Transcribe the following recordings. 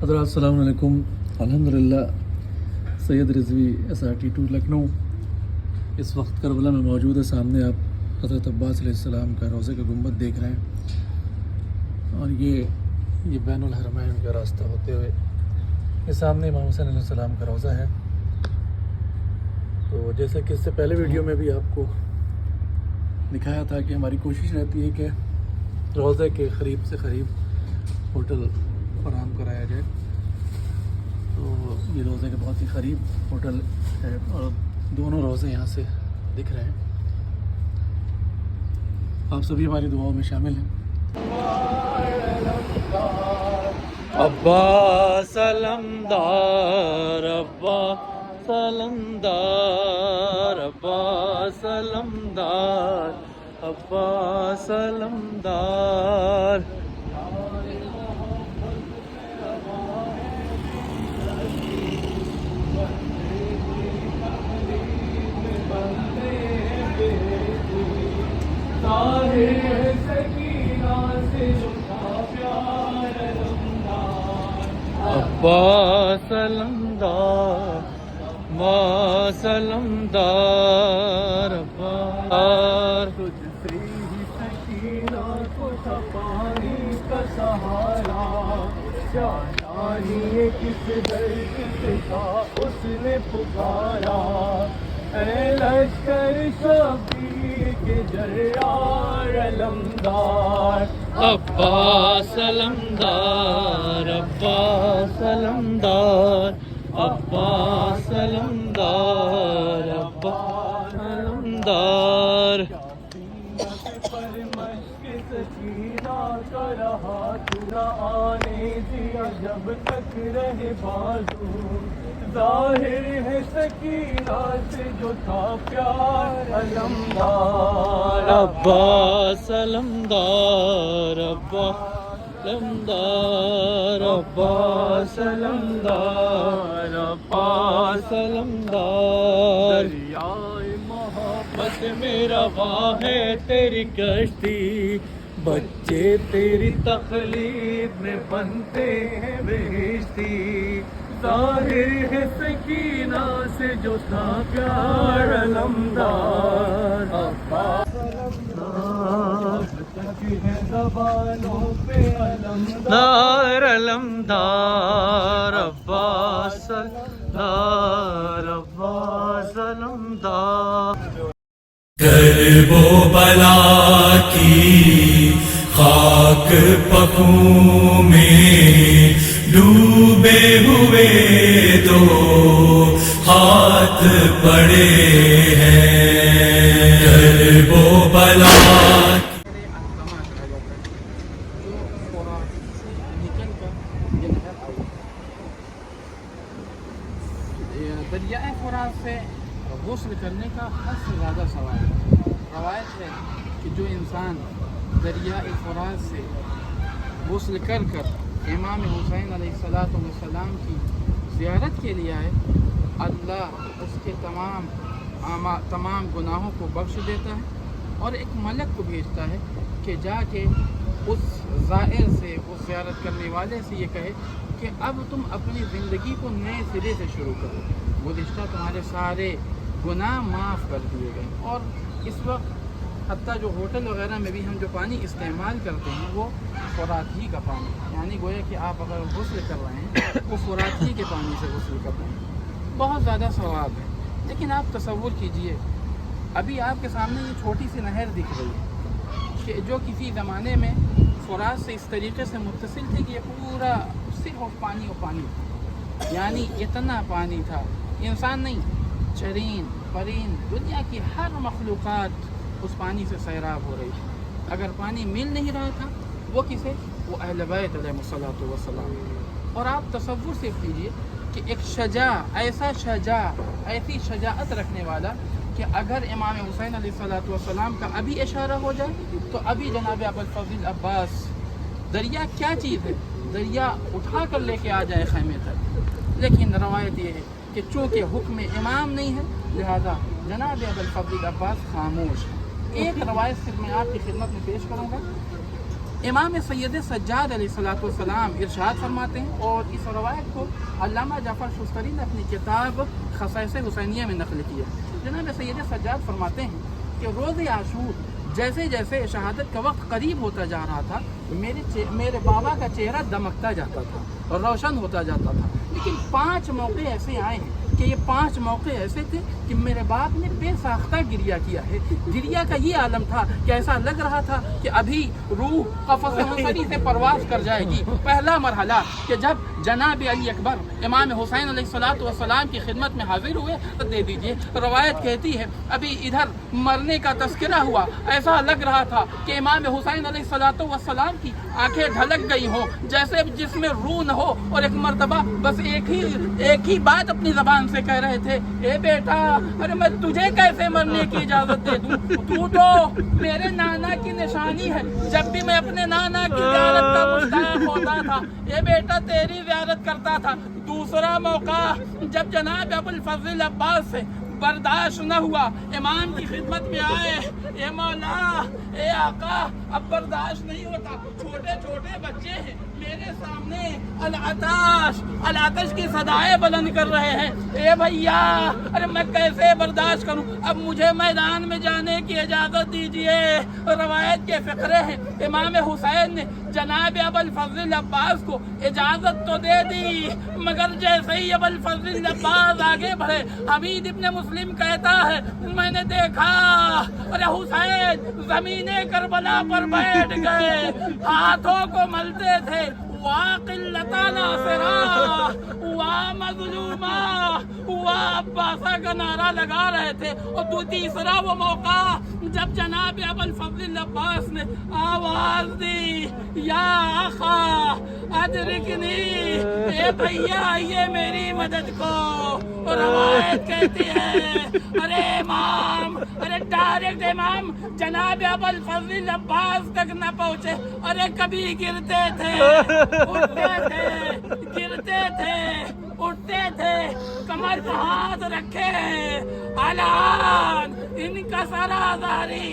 حضرات السلام علیکم. الحمدللہ سید رضوی SRT2 لکھنؤ اس وقت کربلا میں موجود ہے. سامنے آپ حضرت عباس علیہ السلام کا روضے کا گنبد دیکھ رہے ہیں، اور یہ بین الحرمین کا راستہ ہوتے ہوئے یہ سامنے امام حسین علیہ السلام کا روضہ ہے. تو جیسے کہ اس سے پہلے ویڈیو میں بھی آپ کو دکھایا تھا کہ ہماری کوشش رہتی ہے کہ روضے کے قریب سے قریب ہوٹل فراہم کرایا جائے. تو یہ روضے کے بہت ہی قریب ہوٹل ہے اور دونوں روضے یہاں سے دکھ رہے ہیں. آپ سبھی ہماری دعاؤں میں شامل ہیں. عباس علمدار، عباس علمدار، عباس علمدار، عباس علمدار. عباس علمدار، عباس علمدار، عباس. تجھ سے ہی سکینہ کو تھا پانی کا سہارا، جانانی کس درد سے تھا اس نے پکارا. اے لشکر شبیر کے جرار علمدار، عباس علمدار، عباس علمدار، عباس علمدار، عباس علمدار. پر مشق سکینہ کا رہا تو نہ آنے دیا جب تک رہے بازو. ظاہر ہے سکینہ سے جو تھا پیار علمدار. عباس علمدار، عباس علمدار، عباس علمدار، عباس علمدار. دریائے محبت بس میرا واہ ہے تیری کشتی، بچے تیری تخلیق میں بنتے ہیں بہشتی. ظاہر ہے سکینہ سے جو تھا پیار علمدار. تک ہے زبانوں پہ علمدار، دار علمدار، عباس علمدار، عباس علمدار. کرب و بلا کی خاک پخوں میں ڈوبے ہوئے دو ہاتھ پڑے ہیں. کرب و بلا دریائے فرات سے غسل کرنے کا حد سے زیادہ ثواب ہے. روایت ہے کہ جو انسان دریائے فرات سے غسل کر کر امام حسین علیہ السلام کی زیارت کے لیے آئے، اللہ اس کے تمام گناہوں کو بخش دیتا ہے اور ایک ملک کو بھیجتا ہے کہ جا کے اس زائر سے، اس زیارت کرنے والے سے یہ کہے کہ اب تم اپنی زندگی کو نئے سرے سے شروع کرو، گزشتہ تمہارے سارے گناہ معاف کر دیے گئے. اور اس وقت حتیٰ جو ہوٹل وغیرہ میں بھی ہم جو پانی استعمال کرتے ہیں وہ فرات ہی کا پانی، یعنی گویا کہ آپ اگر غسل کر رہے ہیں وہ فرات ہی کے پانی سے غسل کر رہے ہیں. بہت زیادہ ثواب ہے. لیکن آپ تصور کیجئے، ابھی آپ کے سامنے یہ چھوٹی سی نہر دکھ رہی ہے کہ جو کسی زمانے میں فرات سے اس طریقے سے متصل تھی کہ یہ پورا صرف پانی اور پانی تھا، یعنی اتنا پانی تھا. انسان نہیں، چرین پرین دنیا کی ہر مخلوقات اس پانی سے سیراب ہو رہی تھی. اگر پانی مل نہیں رہا تھا وہ کسے؟ وہ اہل بیت علیہ الصلوۃ والسلام. اور آپ تصور صرف کیجئے کہ ایک ایسی شجاعت رکھنے والا کہ اگر امام حسین علیہ السلام کا ابھی اشارہ ہو جائے تو ابھی جناب ابوالفضل عباس دریا کیا چیز ہے، دریا اٹھا کر لے کے آ جائے خیمے تک. لیکن روایت یہ ہے کہ چونکہ حکم امام نہیں ہے لہذا جناب ابوالفضل عباس خاموش. ایک روایت صرف میں آپ کی خدمت میں پیش کروں گا. इमाम सैयद सज्जाद अलैहिस्सलाम इरशाद फरमाते हैं, और इस रवायत को अल्लामा जाफ़र शुस्तरी ने अपनी किताब खसाइस हुसैनिया में नक़ल किया। जनाब सैयद सज्जाद फरमाते हैं कि रोज़ आशूर जैसे जैसे शहादत का वक्त करीब होता जा रहा था, मेरे बाबा का चेहरा दमकता जाता था और रोशन होता जाता था। लेकिन 5 मौके ऐसे आए हैं कि ये 5 मौके ऐसे थे कि मेरे बाप ने बेसाख्ता गिरिया किया है। गिरिया का ये आलम था कि ऐसा लग रहा था कि अभी रूह कफ़स हंसरी से परवाज़ कर जाएगी। पहला मरहला कि जब जनाब अली अकबर इमाम हुसैन अलैहिस्सलाम की खिदमत में हाजिर हुए, तो दे दीजिए, रवायत कहती है अभी इधर मरने का तस्करा हुआ, ऐसा लग रहा था कि इमाम हुसैन अलैहिस्सलाम की आंखें ढलक गई हों, जैसे जिसमें रूह न हो, और एक मर्तबा बस एक ही बात अपनी ज़बान से कह रहे थे, ए बेटा, अरे मैं तुझे कैसे मरने की इजाज़त दे दूँ, तू तो मेरे नाना की निशानी है, जब भी मैं अपने नाना की ज़ियारत का मुश्ताक होता था, ए बेटा तेरी ज़ियारत करता था। दूसरा मौका जब जनाब अबुल फज़ल अब्बास से बर्दाश्त न हुआ, इमाम की खिदमत में आए, ए मौला, ए आका, अब बर्दाश्त नहीं होता, छोटे छोटे बच्चे हैं मेरे सामने, अल आतश की सदाएं बुलंद कर रहे हैं, ए भैया, अरे मैं कैसे बर्दाश्त करूं, अब मुझे मैदान में जाने की इजाज़त दीजिए। रवायत के फ़िक्रे हैं, इमाम हुसैन ने जनाब अबुल फज़ल अब्बास को इजाज़त तो दे दी, मगर जैसे ही अबुल फज़ल अब्बास आगे बढ़े, हमीद इब्न मुस्लिम कहता है, मैंने देखा अरे हुसैन ज़मीने करबला पर बैठ गए, हाथों को मलते थे, वाह क़िल्लता नासिरा, वाह मज़लूमा, वाह अब्बासा का नारा लगा रहे थे। और तीसरा वो मौका जब जनाब अबुल फज़ल अब्बास ने आवाज़ दी, या आखा अदरिकनी, ए भैया ये मेरी मदद को। और रवायत कहती है, अरे इमाम, अरे डायरेक्ट इमाम जनाब अबुल फज़ल अब्बास तक न पहुँचे, अरे कभी गिरते थे, उठते थे, गिरते थे, उठते थे, कमर पर हाथ रखे, अलान इनका सराजारी,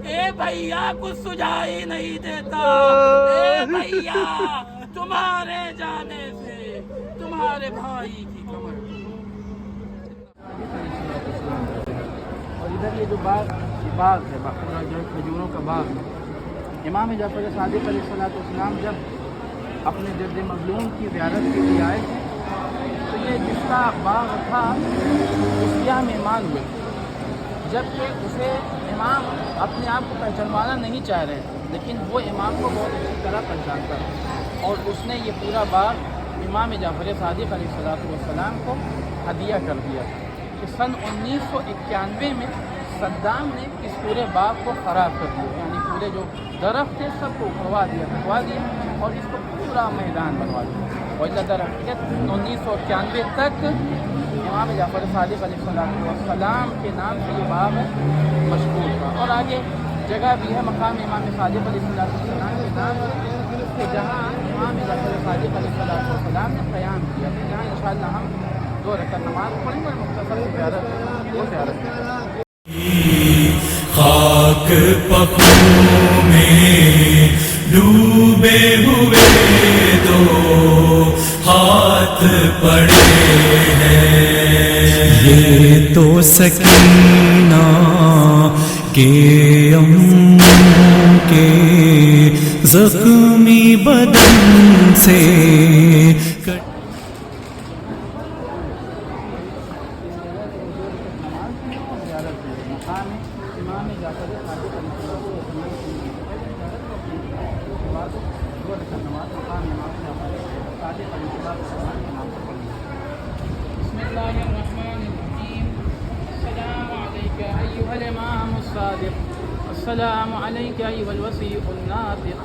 ए भैया कुछ सुझाई नहीं देता, ए भैया तुम्हारे जाने से तुम्हारे भाई की कमर। और इधर ये जो बाग है, पूरा जो खजूरों का बाग है, इमाम जाफ़र सादिक़ अलैहिस्सलाम जब अपने जद्द मज़लूम की ज़ियारत के लिए आए थे, तो ये जिसका बाग था उसका मेहमान हुए, जबकि उसे इमाम अपने आप को पहचानवाना नहीं चाह रहे थे, लेकिन वो इमाम को बहुत अच्छी तरह पहचानता है, और उसने ये पूरा बाग इमाम जाफ़र सादिक़ अलैहिस्सलाम को हदिया कर दिया कि सन 1991 में सद्दाम ने इस पूरे बाग को ख़राब कर दिया, यानी पूरे जो दरख्त थे सबको उखड़वा दिया, और इसको पूरा मैदान बनवा दिया। और दरख्त 1991 तक इमाम जाफ़र सादिक़ अलैहिस्सलाम के नाम से ये बाग मशहूर था। और आगे जगह भी है मकाम इमाम सादिक़ अलैहिस्सलाम के नाम से, जहाँ इमाम जाफ़र सादिक़ अलैहिस्सलाम ने क़याम किया, जहाँ इंशाअल्लाह हम 2 रकात नमाज़ पढ़ेंगे और मुख्तसर ज़ियारत करेंगे। खाक पखों में डूबे हुए 2 हाथ पड़े हैं, ये तो सकीना के अम्मों के ज़ख्मी बदन से अस्सलामु अलैका अय्युहल वसीयुल नातिक़,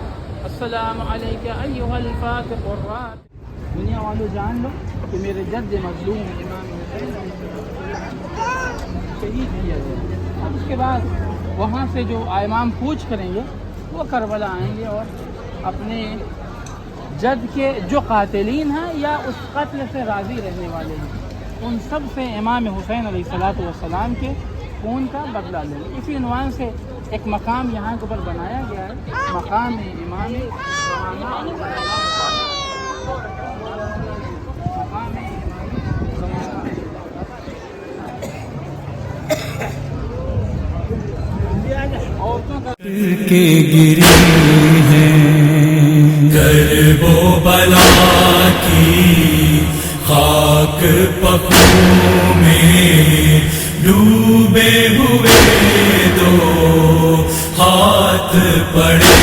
अस्सलामु अलैका अय्युहल फातिक़ुर रातिक़। दुनिया वालों जान लो कि मेरे जद्द मज़लूम इमाम हुसैन शहीद किया गया। अब उसके बाद वहाँ से जो इमाम पूछ करेंगे वो करबला आएंगे और अपने जद के जो कातिलीन हैं या उस कत्ल से राज़ी रहने वाले हैं, उन सब से इमाम हुसैन अलैहिस्सलातु वस्सलाम के खून का बदला लेंगे। इसी उन्वान से ایک مقام یہاں کے اوپر بنایا گیا ہے، مقام امام کے گری ہیں کرب و بلا کی خاک پکوں میں ڈوبے ہوئے دو ہاتھ پڑے